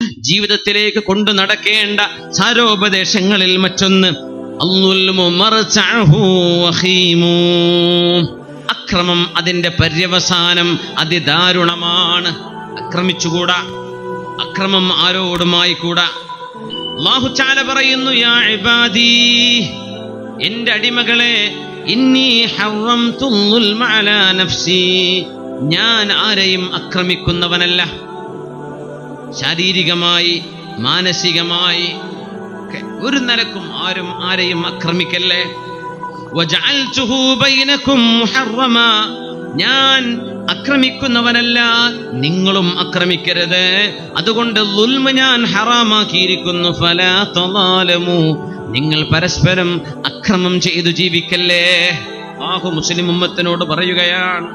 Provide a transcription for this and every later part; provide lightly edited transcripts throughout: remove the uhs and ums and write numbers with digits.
ജീവിതത്തിലേക്ക് കൊണ്ടു നടക്കേണ്ട സാരോപദേശങ്ങളിൽ മറ്റൊന്ന് അക്രമം, അതിന്റെ പര്യവസാനം അതിദാരുണമാണ്. അക്രമിച്ചുകൂടാ, അക്രമം ആരോടുമായി കൂടാ. അല്ലാഹു തആല പറയുന്നു, യാ ഇബാദി, എന്റെ അടിമകളെ, ഇന്നി ഹറംതു ദുൽമ അലാ നഫ്സി, ഞാൻ ആരെയും ആക്രമിക്കുന്നവനല്ല. ശാരീരികമായി മാനസികമായി ഒരു നിലക്കും ആരെയും ആക്രമിക്കല്ലേ. വജഅൽതുഹു ബൈനകും മുഹറമ, ഞാൻ ആക്രമിക്കുന്നവനല്ല, നിങ്ങളും ആക്രമിക്കരുത്. അതുകൊണ്ട് ദുൽമ ഞാൻ ഹറാമാക്കിയിരിക്കുന്നു. ഫലാ തളാലമു, നിങ്ങൾ പരസ്പരം അക്രമം ചെയ്തു ജീവിക്കല്ലേ. അല്ലാഹു മുസ്ലിം ഉമ്മത്തിനോട് പറയുകയാണ്,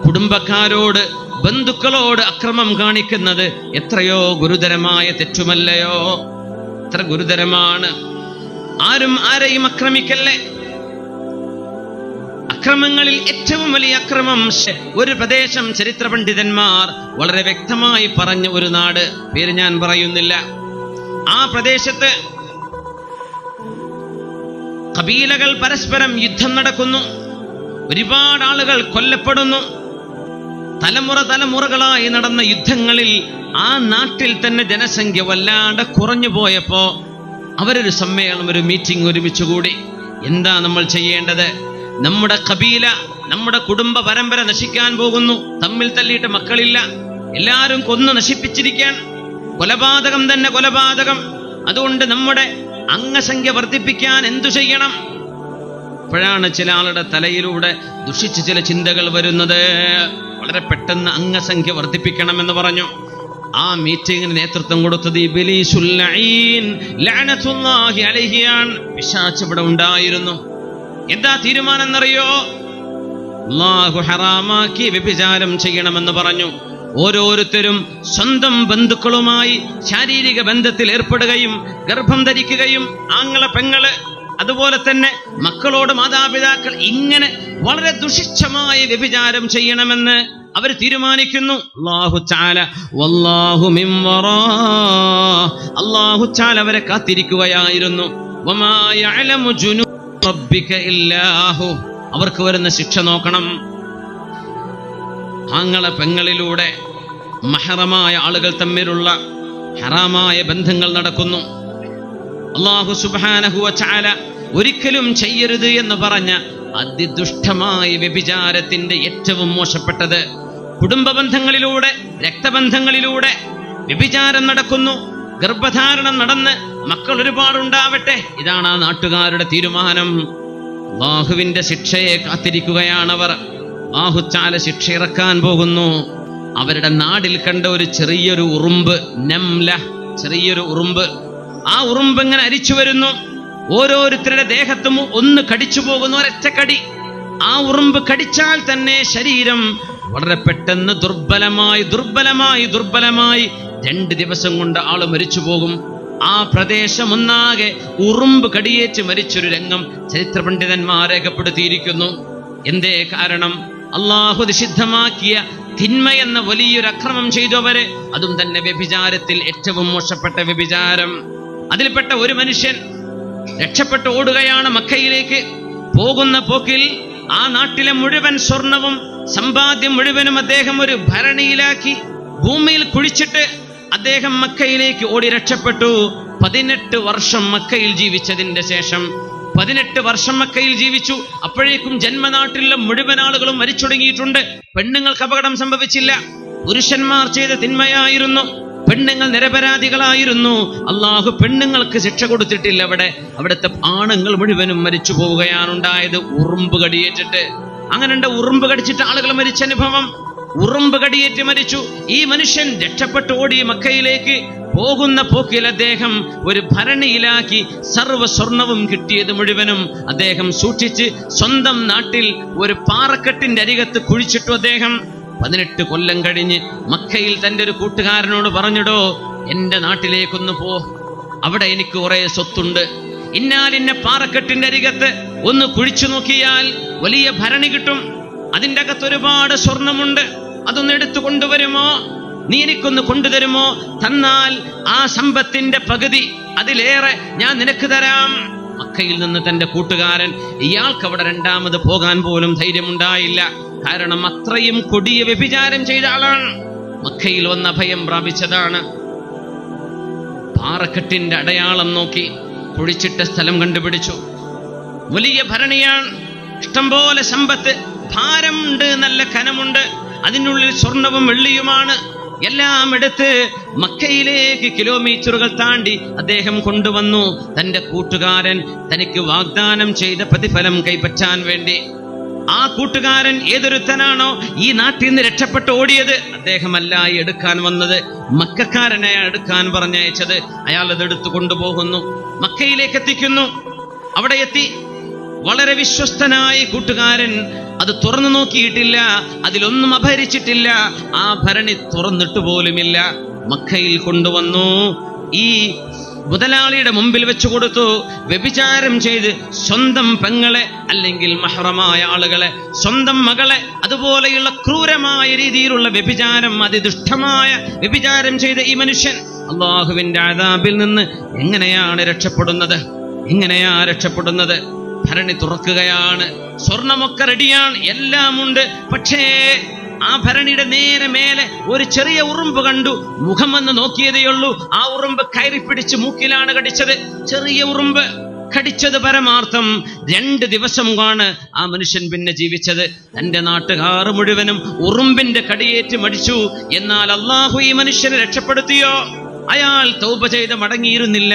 കുടുംബക്കാരോട് ബന്ധുക്കളോട് അക്രമം കാണിക്കുന്നത് എത്രയോ ഗുരുതരമായ തെറ്റുമല്ലയോ? എത്ര ഗുരുതരമാണ്. ആരും ആരെയും ആക്രമിക്കല്ലേ. അക്രമങ്ങളിൽ ഏറ്റവും വലിയ അക്രമം, ഒരു പ്രദേശം ചരിത്ര പണ്ഡിതന്മാർ വളരെ വ്യക്തമായി പറഞ്ഞ ഒരു നാട്, പേര് ഞാൻ പറയുന്നില്ല. ആ പ്രദേശത്ത് ഖബീലകൾ പരസ്പരം യുദ്ധം നടക്കുന്നു, ഒരുപാട് ആളുകൾ കൊല്ലപ്പെടുന്നു. തലമുറകളായി നടന്ന യുദ്ധങ്ങളിൽ ആ നാട്ടിൽ തന്നെ ജനസംഖ്യ വല്ലാണ്ട് കുറഞ്ഞു പോയപ്പോ അവരൊരു സമ്മേളനം, ഒരു മീറ്റിംഗ് ഒരുമിച്ച് കൂടി. എന്താ നമ്മൾ ചെയ്യേണ്ടത്? നമ്മുടെ ഖബീല, നമ്മുടെ കുടുംബ പരമ്പര നശിക്കാൻ പോകുന്നു. തമ്മിൽ തല്ലിയിട്ട് മക്കളില്ല, എല്ലാവരും കൊന്നു നശിപ്പിച്ചിരിക്കാൻ. കൊലപാതകം തന്നെ കൊലപാതകം. അതുകൊണ്ട് നമ്മുടെ അംഗസംഖ്യ വർദ്ധിപ്പിക്കാൻ എന്തു ചെയ്യണം? അപ്പോഴാണ് ചില ആളുടെ തലയിലൂടെ ദുഷിച്ച് ചില ചിന്തകൾ വരുന്നത്. വളരെ പെട്ടെന്ന് അംഗസംഖ്യ വർദ്ധിപ്പിക്കണമെന്ന് പറഞ്ഞു. ആ മീറ്റിംഗിന് നേതൃത്വം കൊടുത്തത് ഇബ്ലീസുൽ ലഈൻ ലഅനത്തുല്ലാഹി അലൈഹിയാണ്. പിശാച് ഇവിടെ ഉണ്ടായിരുന്നു. എന്താ തീരുമാനം എന്നറിയോ? അല്ലാഹു ഹറാമാക്കി വ്യഭിചാരം ചെയ്യണമെന്ന് പറഞ്ഞു. ഓരോരുത്തരും സ്വന്തം ബന്ധുക്കളുമായി ശാരീരിക ബന്ധത്തിൽ ഏർപ്പെടുകയും ഗർഭം ധരിക്കുകയും ആങ്ങളെ പെങ്ങള് അതുപോലെ തന്നെ മക്കളോട് മാതാപിതാക്കൾ ഇങ്ങനെ വളരെ ദുഷിച്ചമായ വ്യഭിചാരം ചെയ്യണമെന്ന് അവർ തീരുമാനിക്കുന്നു. അല്ലാഹു തആല വല്ലാഹു മിൻ വറാ, അല്ലാഹു തആല അവരെ കാത്തിരിക്കുകയായിരുന്നു. വമാ യഅലമു ജുനൂദ റബ്ബിക ഇല്ലാഹു, അവർക്ക് വരുന്ന ശിക്ഷ നോക്കണം. ആങ്ങളെ പെങ്ങളിലൂടെ മഹറമായ ആളുകൾ തമ്മിലുള്ള ഹറാമായ ബന്ധങ്ങൾ നടക്കുന്നു. അല്ലാഹു സുബ്ഹാനഹു വ തആല ഒരിക്കലും ചെയ്യരുത് എന്ന് പറഞ്ഞ അതിദുഷ്ടമായ വ്യഭിചാരത്തിന്റെ ഏറ്റവും മോശപ്പെട്ടത് കുടുംബ ബന്ധങ്ങളിലൂടെ, രക്തബന്ധങ്ങളിലൂടെ വ്യഭിചാരം നടക്കുന്നു. ഗർഭധാരണം നടന്ന് മക്കൾ ഒരുപാടുണ്ടാവട്ടെ, ഇതാണ് ആ നാട്ടുകാരുടെ തീരുമാനം. അല്ലാഹുവിന്റെ ശിക്ഷയെ കാത്തിരിക്കുകയാണവർ. അല്ലാഹു തആല ശിക്ഷ ഇറക്കാൻ പോകുന്നു. അവരുടെ നാടിൽ കണ്ട ഒരു ചെറിയൊരു ഉറുമ്പ്, നംല, ചെറിയൊരു ഉറുമ്പ്. ആ ഉറുമ്പ് ഇങ്ങനെ അരിച്ചു വരുന്നു. ഓരോരുത്തരുടെ ദേഹത്തും ഒന്ന് കടിച്ചു പോകുന്നു, ഒരൊറ്റക്കടി. ആ ഉറുമ്പ് കടിച്ചാൽ തന്നെ ശരീരം വളരെ പെട്ടെന്ന് ദുർബലമായി 2 ദിവസം കൊണ്ട് ആള് മരിച്ചു പോകും. ആ പ്രദേശം ഒന്നാകെ ഉറുമ്പ് കടിയേറ്റ് മരിച്ചൊരു രംഗം ചരിത്ര പണ്ഡിതന്മാർ രേഖപ്പെടുത്തിയിരിക്കുന്നു. എന്തേ കാരണം? അല്ലാഹു നിഷിദ്ധമാക്കിയ തിന്മ എന്ന വലിയൊരു അക്രമം ചെയ്തവര്, അതും തന്നെ വ്യഭിചാരത്തിൽ ഏറ്റവും മോശപ്പെട്ട വ്യഭിചാരം. അതിൽപ്പെട്ട ഒരു മനുഷ്യൻ രക്ഷപ്പെട്ട് ഓടുകയാണ് മക്കയിലേക്ക്. പോകുന്ന പോക്കിൽ ആ നാട്ടിലെ മുഴുവൻ സ്വർണവും സമ്പാദ്യം മുഴുവനും അദ്ദേഹം ഒരു ഭരണിയിലാക്കി ഭൂമിയിൽ കുഴിച്ചിട്ട് അദ്ദേഹം മക്കയിലേക്ക് ഓടി രക്ഷപ്പെട്ടു. 18 വർഷം മക്കയിൽ ജീവിച്ചതിന്റെ ശേഷം 18 വർഷം മക്കയിൽ ജീവിച്ചു. അപ്പോഴേക്കും ജന്മനാട്ടിലുള്ള മുഴുവൻ ആളുകളും മരിച്ചു തുടങ്ങിയിട്ടുണ്ട്. പെണ്ണുങ്ങൾക്ക് അപകടം സംഭവിച്ചില്ല. പുരുഷന്മാർ ചെയ്ത തിന്മയായിരുന്നു. പെണ്ണുങ്ങൾ നിരപരാധികളായിരുന്നു. അല്ലാഹു പെണ്ണുങ്ങൾക്ക് ശിക്ഷ കൊടുത്തിട്ടില്ല. അവിടുത്തെ ആണുങ്ങൾ മുഴുവനും മരിച്ചു പോവുകയാണ് ഉണ്ടായത്, ഉറുമ്പ് കടിയേറ്റിട്ട്. അങ്ങനെയുണ്ട്, ഉറുമ്പ് കടിച്ചിട്ട് ആളുകൾ മരിച്ച അനുഭവം. ഉറുമ്പ് കടിയേറ്റ് മരിച്ചു. ഈ മനുഷ്യൻ രക്ഷപ്പെട്ട് ഓടി മക്കയിലേക്ക് പോകുന്ന പോക്കിൽ അദ്ദേഹം ഒരു ഭരണിയിലാക്കി സർവ്വ സ്വർണവും കിട്ടിയത് മുഴുവനും അദ്ദേഹം സൂക്ഷിച്ച് സ്വന്തം നാട്ടിൽ ഒരു പാറക്കെട്ടിന്റെ അരികത്ത് കുഴിച്ചിട്ടു. അദ്ദേഹം 18 കൊല്ലം കഴിഞ്ഞ് മക്കയിൽ തന്റെ ഒരു കൂട്ടുകാരനോട് പറഞ്ഞിടോ, എന്റെ നാട്ടിലേക്കൊന്ന് പോ, അവിടെ എനിക്ക് കുറെ സ്വത്തുണ്ട്. ഇന്നാലിന്ന പാറക്കെട്ടിന്റെ അരികത്ത് ഒന്ന് കുഴിച്ചു നോക്കിയാൽ വലിയ ഭരണി കിട്ടും, അതിൻ്റെ അകത്ത് ഒരുപാട് സ്വർണമുണ്ട്, അതൊന്ന് എടുത്തു കൊണ്ടുവരുമോ? നീ എനിക്കൊന്ന് കൊണ്ടുതരുമോ? തന്നാൽ ആ സമ്പത്തിന്റെ പകുതി അതിലേറെ ഞാൻ നിനക്ക് തരാം. മക്കയിൽ നിന്ന് തന്റെ കൂട്ടുകാരൻ, ഇയാൾക്ക് അവിടെ രണ്ടാമത് പോകാൻ പോലും ധൈര്യമുണ്ടായില്ല. കാരണം അത്രയും കൊടിയ വ്യഭിചാരം ചെയ്ത ആളാണ്. മക്കയിൽ വന്ന ഭയം പ്രാപിച്ചതാണ്. പാറക്കെട്ടിന്റെ അടയാളം നോക്കി കുഴിച്ചിട്ട സ്ഥലം കണ്ടുപിടിച്ചു. വലിയ ഭരണിയാണ്, ഇഷ്ടംപോലെ സമ്പത്ത്, ഭാരമുണ്ട്, നല്ല കനമുണ്ട്, അതിനുള്ളിൽ സ്വർണവും വെള്ളിയുമാണ്. എല്ലാം എടുത്ത് മക്കയിലേക്ക് കിലോമീറ്ററുകൾ താണ്ടി അദ്ദേഹം കൊണ്ടുവന്നു. തന്റെ കൂട്ടുകാരൻ തനിക്ക് വാഗ്ദാനം ചെയ്ത പ്രതിഫലം കൈപ്പറ്റാൻ വേണ്ടി. ആ കൂട്ടുകാരൻ ഏതൊരുത്തനാണോ ഈ നാട്ടിൽ നിന്ന് രക്ഷപ്പെട്ട് ഓടിയത്, അദ്ദേഹമല്ല എടുക്കാൻ വന്നത്, മക്കക്കാരനെ എടുക്കാൻ പറഞ്ഞയച്ചത്. അയാൾ അതെടുത്തു കൊണ്ടുപോകുന്നു, മക്കയിലേക്ക് എത്തിക്കുന്നു. അവിടെ എത്തി വളരെ വിശ്വസ്തനായ കൂട്ടുകാരൻ അത് തുറന്നു നോക്കിയിട്ടില്ല, അതിലൊന്നും അപഹരിച്ചിട്ടില്ല, ആ ഭരണി തുറന്നിട്ട് പോലുമില്ല. മക്കയിൽ കൊണ്ടുവന്നു, ഈ മുതലാളിയുടെ മുമ്പിൽ വെച്ചു കൊടുത്തു. വ്യഭിചാരം ചെയ്ത് സ്വന്തം പെങ്ങളെ അല്ലെങ്കിൽ മഹ്റമായ ആളുകളെ, സ്വന്തം മകളെ, അതുപോലെയുള്ള ക്രൂരമായ രീതിയിലുള്ള വ്യഭിചാരം, അതിദുഷ്ടമായ വ്യഭിചാരം ചെയ്ത ഈ മനുഷ്യൻ അല്ലാഹുവിന്റെ അദാബിൽ നിന്ന് എങ്ങനെയാണ് രക്ഷപ്പെടുന്നത്? ഭരണി തുറക്കുകയാണ്, സ്വർണമൊക്കെ റെഡിയാണ്, എല്ലാം ഉണ്ട്. പക്ഷേ ആ ഭരണിയുടെ നേരെ മേലെ ഒരു ചെറിയ ഉറുമ്പ് കണ്ടു. മുഖം വന്ന് നോക്കിയതേയുള്ളൂ, ആ ഉറുമ്പ് കയറി പിടിച്ച് മൂക്കിലാണ് കടിച്ചത്. ചെറിയ ഉറുമ്പ് കടിച്ചത് പരമാർത്ഥം. 2 ദിവസമാണ് ആ മനുഷ്യൻ പിന്നെ ജീവിച്ചത്. തന്റെ നാട്ടുകാർ മുഴുവനും ഉറുമ്പിന്റെ കടിയേറ്റ് മടിച്ചു. എന്നാൽ അല്ലാഹു ഈ മനുഷ്യനെ രക്ഷപ്പെടുത്തിയോ? അയാൾ തൗബ ചെയ്ത് മടങ്ങിയിരുന്നില്ല.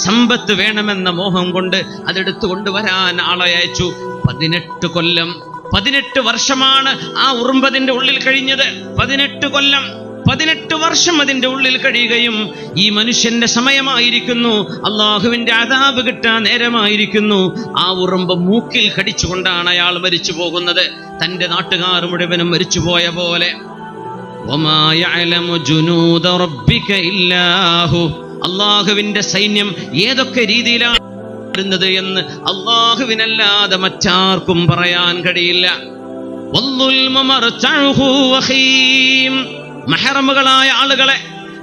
സമ്പത്ത് വേണമെന്ന മോഹം കൊണ്ട് അതെടുത്തു കൊണ്ടുവരാൻ ആളെ അയച്ചു. 18 കൊല്ലം, 18 വർഷമാണ് ആ ഉറുമ്പതിന്റെ ഉള്ളിൽ കഴിഞ്ഞത്. 18 കൊല്ലം, 18 വർഷം അതിന്റെ ഉള്ളിൽ കഴിയുകയും ഈ മനുഷ്യന്റെ സമയമായിരിക്കുന്നു, അള്ളാഹുവിന്റെ അദാബ് കിട്ടാൻ നേരമായിരിക്കുന്നു. ആ ഉറുമ്പ് മൂക്കിൽ കടിച്ചുകൊണ്ടാണ് അയാൾ മരിച്ചു പോകുന്നത്. തന്റെ നാട്ടുകാർ മുഴുവനും മരിച്ചുപോയ പോലെ. അള്ളാഹുവിന്റെ സൈന്യം ഏതൊക്കെ രീതിയിലാണ് വരുന്നത് എന്ന് അള്ളാഹുവിനല്ലാതെ മറ്റാർക്കും പറയാൻ കഴിയില്ല. മഹറമുകളായ ആളുകളെ,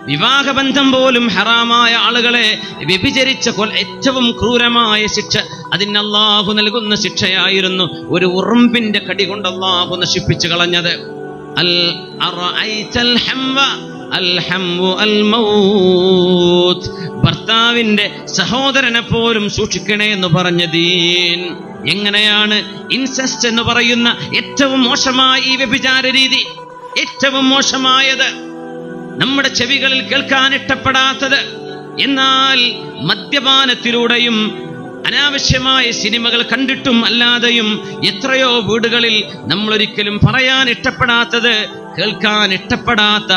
വിവാഹബന്ധം പോലും ഹറാമായ ആളുകളെ വ്യഭിചരിച്ച ഏറ്റവും ക്രൂരമായ ശിക്ഷ, അതിന് അല്ലാഹു നൽകുന്ന ശിക്ഷയായിരുന്നു ഒരു ഉറുമ്പിന്റെ കടി കൊണ്ട് അല്ലാഹു നശിപ്പിച്ചു കളഞ്ഞത്. ഭർത്താവിന്റെ സഹോദരനെ പോലും സൂക്ഷിക്കണേ എന്ന് പറഞ്ഞ ദീൻ. എങ്ങനെയാണ് ഇൻസെസ്റ്റ് എന്ന് പറയുന്ന ഏറ്റവും മോശമായ ഈ വ്യഭിചാര രീതി, ഏറ്റവും മോശമായത്, നമ്മുടെ ചെവികളിൽ കേൾക്കാൻ ഇഷ്ടപ്പെടാത്തത്, എന്നാൽ മദ്യപാനത്തിലൂടെയും അനാവശ്യമായ സിനിമകൾ കണ്ടിട്ടും അല്ലാതെയും എത്രയോ വീടുകളിൽ നമ്മൾ ഒരിക്കലും പറയാൻ ഇഷ്ടപ്പെടാത്തത്, കേൾക്കാൻ ഇഷ്ടപ്പെടാത്ത,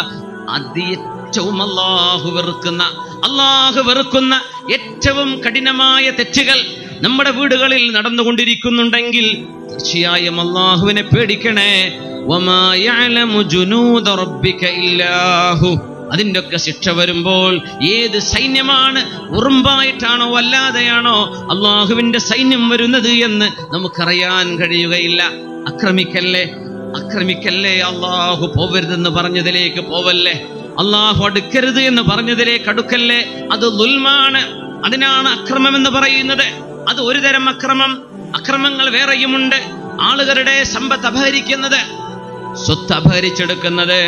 ഏറ്റവും അല്ലാഹു വെറുക്കുന്ന ഏറ്റവും കഠിനമായ തെറ്റുകൾ നമ്മുടെ വീടുകളിൽ നടന്നുകൊണ്ടിരിക്കുന്നുണ്ടെങ്കിൽ തീർച്ചയായും അല്ലാഹുവിനെ പേടിക്കണേ. വമാ യഅലമു ജുനൂദ റബ്ബിക ഇല്ലാഹു. അതിൻ്റെ ഒക്കെ ശിക്ഷ വരുമ്പോൾ ഏത് സൈന്യമാണ്, ഉറുമ്പായിട്ടാണോ അല്ലാതെയാണോ അള്ളാഹുവിന്റെ സൈന്യം വരുന്നത് എന്ന് നമുക്കറിയാൻ കഴിയുകയില്ല. അക്രമിക്കല്ലേ, അള്ളാഹു പോവരുതെന്ന് പറഞ്ഞതിലേക്ക് പോവല്ലേ, അള്ളാഹു അടുക്കരുത് എന്ന് പറഞ്ഞതിലേക്ക് അടുക്കല്ലേ. അത് ദുൽമാണ്, അതിനാണ് അക്രമം എന്ന് പറയുന്നത്. അത് ഒരു തരം അക്രമങ്ങൾ വേറെയുമുണ്ട്. ആളുകളുടെ സമ്പത്ത് അപഹരിക്കുന്നത്, സ്വത്ത് അപഹരിച്ചെടുക്കുന്നത്,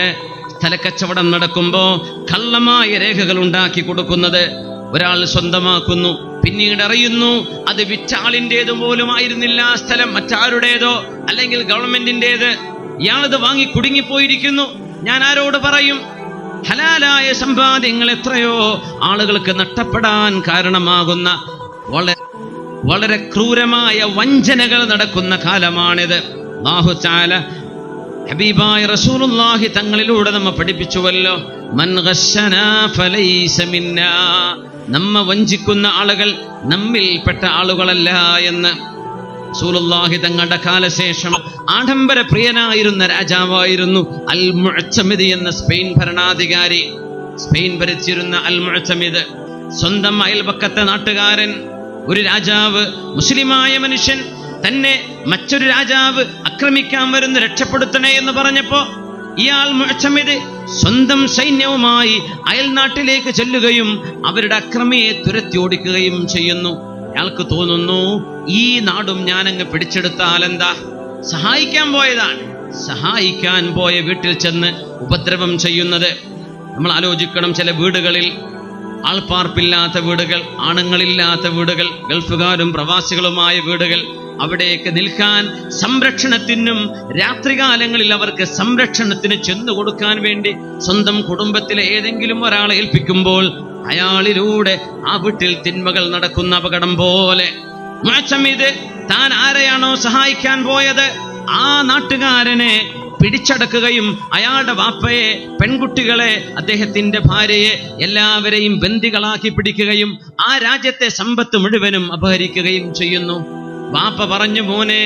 സ്ഥലക്കച്ചവടം നടക്കുമ്പോ കള്ളമായ രേഖകൾ ഉണ്ടാക്കി കൊടുക്കുന്നത്, ഒരാൾ സ്വന്തമാക്കുന്നു, പിന്നീട് അറിയുന്നു അത് വിറ്റ ആളിൻ്റേത് പോലും ആയിരുന്നില്ല ആ സ്ഥലം, മറ്റാരുടേതോ അല്ലെങ്കിൽ ഗവൺമെന്റിൻ്റേത്. ഇയാളത് വാങ്ങി കുടുങ്ങിപ്പോയിരിക്കുന്നു. ഞാൻ ആരോട് പറയും? ഹലാലായ സമ്പാദ്യങ്ങൾ എത്രയോ ആളുകൾക്ക് നഷ്ടപ്പെടാൻ കാരണമാകുന്ന വളരെ ക്രൂരമായ വഞ്ചനകൾ നടക്കുന്ന കാലമാണിത്. അല്ലാഹു തആല ഹബീബായ റസൂലുള്ളാഹി തങ്ങളിലൂടെ നമ്മെ പഠിപ്പിച്ചുവല്ലോ, മൻ ഗശ്ശനാ ഫലൈസ മിന്നാ. നമ്മെ വഞ്ചിക്കുന്ന ആളുകൾ നമ്മിൽപ്പെട്ട ആളുകളല്ല എന്ന്. റസൂലുള്ളാഹി തങ്ങളുടെ കാലശേഷം ആഡംബര പ്രിയനായിരുന്ന രാജാവായിരുന്നു അൽ മുഅ്തമിദ് എന്ന സ്പെയിൻ ഭരണാധികാരി. സ്പെയിൻ ഭരിച്ചിരുന്ന അൽ മുഅ്തമിദ്, സ്വന്തം അയൽപക്കത്തെ നാട്ടുകാരൻ, ഒരു രാജാവ്, മുസ്ലിമായ മനുഷ്യൻ, തന്നെ മറ്റൊരു രാജാവ് ആക്രമിക്കാൻ വരുന്ന രക്ഷപ്പെടുത്തണേ എന്ന് പറഞ്ഞപ്പോ ഇയാൾ മുഅ്തമിദ് സ്വന്തം സൈന്യവുമായി അയൽനാട്ടിലേക്ക് ചെല്ലുകയും അവരുടെ അക്രമിയെ തുരത്തി ഓടിക്കുകയും ചെയ്യുന്നു. അയാൾക്ക് തോന്നുന്നു, ഈ നാടും ഞാനങ്ങ് പിടിച്ചെടുത്താൽ എന്താ? സഹായിക്കാൻ പോയതാണ്. സഹായിക്കാൻ പോയ വീട്ടിൽ ചെന്ന് ഉപദ്രവം ചെയ്യുന്നത്. നമ്മൾ ആലോചിക്കണം, ചില വീടുകളിൽ ആൾപ്പാർപ്പില്ലാത്ത വീടുകൾ, ആണുങ്ങളില്ലാത്ത വീടുകൾ, ഗൾഫുകാരും പ്രവാസികളുമായ വീടുകൾ, അവിടേക്ക് നിൽക്കാൻ സംരക്ഷണത്തിനും രാത്രികാലങ്ങളിൽ അവർക്ക് സംരക്ഷണത്തിന് ചെന്നു കൊടുക്കാൻ വേണ്ടി സ്വന്തം കുടുംബത്തിലെ ഏതെങ്കിലും ഒരാളെ ഏൽപ്പിക്കുമ്പോൾ അയാളിലൂടെ ആ വീട്ടിൽ തിന്മകൾ നടക്കുന്ന അപകടം പോലെ മുഅ്തമിദ് താൻ ആരെയാണോ സഹായിക്കാൻ പോയത് ആ നാട്ടുകാരനെ പിടിച്ചടക്കുകയും അയാളുടെ വാപ്പയെ, പെൺകുട്ടികളെ, അദ്ദേഹത്തിന്റെ ഭാര്യയെ എല്ലാവരെയും ബന്ദികളാക്കി പിടിക്കുകയും ആ രാജ്യത്തെ സമ്പത്ത് മുഴുവനും അപഹരിക്കുകയും ചെയ്യുന്നു. വാപ്പ പറഞ്ഞു, മോനെ,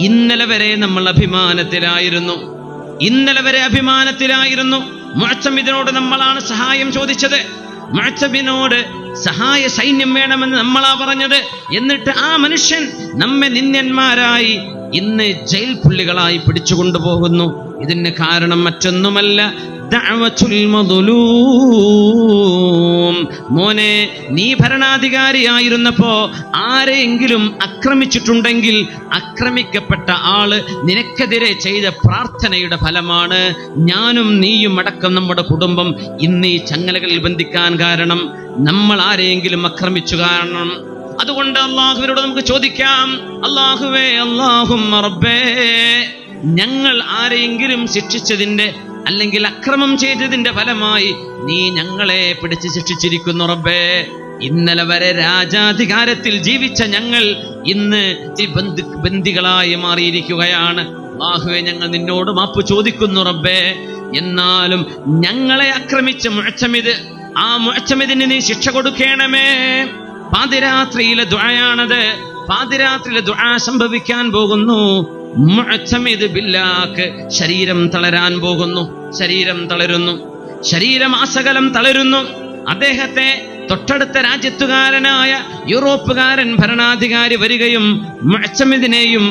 ഇന്നലെ വരെ നമ്മൾ അഭിമാനത്തിലായിരുന്നു, ഇന്നലെ വരെ അഭിമാനത്തിലായിരുന്നു. മുഅ്തമിദിനോട് നമ്മളാണ് സഹായം ചോദിച്ചത്, മുഅ്തമിദിനോട് സഹായ സൈന്യം വേണമെന്ന് നമ്മളാ പറഞ്ഞത്. എന്നിട്ട് ആ മനുഷ്യൻ നമ്മെ നിന്ദ്യന്മാരായി ഇന്ന് ജയിൽ പുള്ളികളായി പിടിച്ചുകൊണ്ടുപോകുന്നു. ഇതിന് കാരണം മറ്റൊന്നുമല്ല, ദഅവത്തുൽ മദ്ലൂം. മോനെ, നീ ഭരണാധികാരിയായിരുന്നപ്പോ ആരെയെങ്കിലും ആക്രമിച്ചിട്ടുണ്ടെങ്കിൽ ആക്രമിക്കപ്പെട്ട ആള് നിനക്കെതിരെ ചെയ്ത പ്രാർത്ഥനയുടെ ഫലമാണ് ഞാനും നീയും അടക്കം നമ്മുടെ കുടുംബം ഇന്ന് ഈ ചങ്ങലകളിൽ ബന്ധിക്കാൻ കാരണം നമ്മൾ ആരെയെങ്കിലും ആക്രമിച്ചു കാരണം. അതുകൊണ്ട് അള്ളാഹുവിനോട് നമുക്ക് ചോദിക്കാം, അള്ളാഹുവേ, അല്ലാഹുമ്മ റബ്ബേ, ഞങ്ങൾ ആരെയെങ്കിലും ശിക്ഷിച്ചതിന്റെ അല്ലെങ്കിൽ അക്രമം ചെയ്തതിന്റെ ഫലമായി നീ ഞങ്ങളെ പിടിച്ച് ശിക്ഷിച്ചിരിക്കുന്നു റബ്ബേ. ഇന്നലെ വരെ രാജാധികാരത്തിൽ ജീവിച്ച ഞങ്ങൾ ഇന്ന് ബന്ദികളായി മാറിയിരിക്കുകയാണ്. അല്ലാഹുവേ, ഞങ്ങൾ നിന്നോട് മാപ്പ് ചോദിക്കുന്നു റബ്ബേ. എന്നാലും ഞങ്ങളെ ആക്രമിച്ച മുഅ്തമിദ്, ആ മുഅ്തമിദിന് നീ ശിക്ഷ കൊടുക്കണമേ. പാതിരാത്രിയിലെ ദുആയാണത്. പാതിരാത്രിയിലെ ദുആ സംഭവിക്കാൻ പോകുന്നു. മുഅ്തമിദ് ബില്ലാക്ക് ശരീരം തളരാൻ പോകുന്നു. ശരീരം തളരുന്നു, ശരീരമാസകലം തളരുന്നു. അദ്ദേഹത്തെ തൊട്ടടുത്ത രാജ്യത്തുകാരനായ യൂറോപ്പുകാരൻ ഭരണാധികാരി വരികയും മുഅ്തമിദിനെയും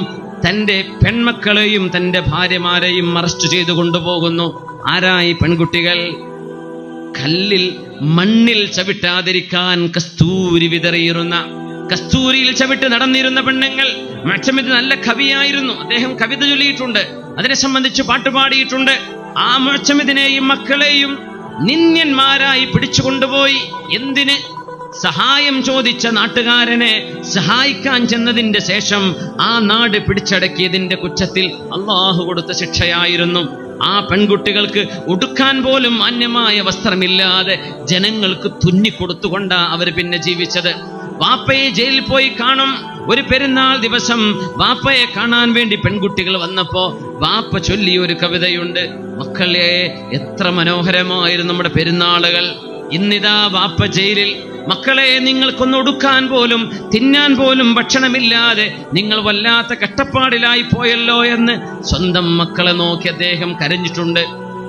തന്റെ പെൺമക്കളെയും തന്റെ ഭാര്യമാരെയും അറസ്റ്റ് ചെയ്തു കൊണ്ടുപോകുന്നു. ആരായി? പെൺകുട്ടികൾ. കല്ലിൽ മണ്ണിൽ ചവിട്ടാതിരിക്കാൻ കസ്തൂരി വിതറിയിരുന്ന, കസ്തൂരിയിൽ ചവിട്ട് നടന്നിരുന്ന പെണ്ണുങ്ങൾ. മുഅ്തമിദ് നല്ല കവിയായിരുന്നു. അദ്ദേഹം കവിത ചൊല്ലിയിട്ടുണ്ട്, അതിനെ സംബന്ധിച്ച് പാട്ടുപാടിയിട്ടുണ്ട്. ആ മുഅ്തമിദിനെയും മക്കളെയും നിന്ദ്യന്മാരായി പിടിച്ചുകൊണ്ടുപോയി. എന്തിന്? സഹായം ചോദിച്ച നാട്ടുകാരനെ സഹായിക്കാൻ ചെന്നതിന്റെ ശേഷം ആ നാട് പിടിച്ചടക്കിയതിന്റെ കുറ്റത്തിൽ അള്ളാഹു കൊടുത്ത ശിക്ഷയായിരുന്നു. ആ പെൺകുട്ടികൾക്ക് ഉടുക്കാൻ പോലും മാന്യമായ വസ്ത്രമില്ലാതെ ജനങ്ങൾക്ക് തുന്നിക്കൊടുത്തുകൊണ്ടാ അവർ പിന്നെ ജീവിച്ചത്. വാപ്പയെ ജയിലിൽ പോയി കാണും. ഒരു പെരുന്നാൾ ദിവസം വാപ്പയെ കാണാൻ വേണ്ടി പെൺകുട്ടികൾ വന്നപ്പോ വാപ്പ ചൊല്ലിയ ഒരു കവിതയുണ്ട്. മക്കളെ, എത്ര മനോഹരമായിരുന്നു നമ്മുടെ പെരുന്നാളുകൾ. ഇന്നിതാ വാപ്പ ജയിലിൽ. മക്കളെ, നിങ്ങൾക്കൊന്ന് ഉടുക്കാൻ പോലും തിന്നാൻ പോലും ഭക്ഷണമില്ലാതെ നിങ്ങൾ വല്ലാത്ത കഷ്ടപ്പാടിലായി പോയല്ലോ എന്ന് സ്വന്തം മക്കളെ നോക്കി അദ്ദേഹം കരഞ്ഞിട്ടുണ്ട്.